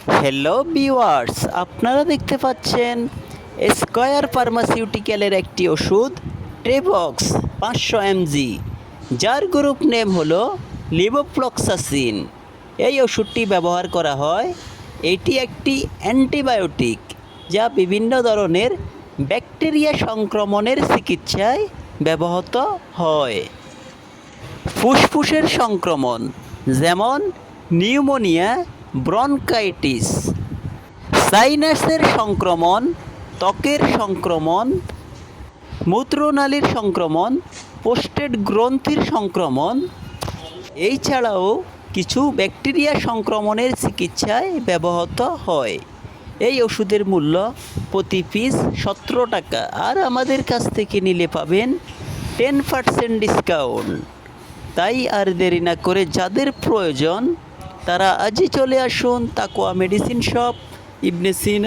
Hello viewers, আপনারা দেখতে পাচ্ছেন স্কয়ার ফার্মাসিউটিক্যালের একটি ওষুধ ট্রেভক্স 500 mg, যার গ্রুপ নেম হলো লিভোফ্লক্সাসিন। এই ওষুধটি ব্যবহার করা হয়। এটি একটি অ্যান্টিবায়োটিক যা বিভিন্ন ধরনের ব্যাকটেরিয়া সংক্রমণের চিকিৎসায় ব্যবহৃত হয়। ফুসফুসের সংক্রমণ যেমন নিউমোনিয়া, ব্রনকাইটিস, সাইনাসের সংক্রমণ, ত্বকের সংক্রমণ, মূত্রনালীর সংক্রমণ, প্রোস্টেট গ্রন্থির সংক্রমণ, এছাড়াও কিছু ব্যাকটেরিয়া সংক্রমণের চিকিৎসায় ব্যবহৃত হয়। এই ওষুধের মূল্য প্রতি পিস 17 টাকা, আর আমাদের কাছ থেকে নিলে পাবেন 10% ডিসকাউন্ট। তাই আর দেরি না করে যাদের প্রয়োজন তারা আজই চলে আসুন তাকওয়া মেডিসিন শপ, ইবনে সিনা।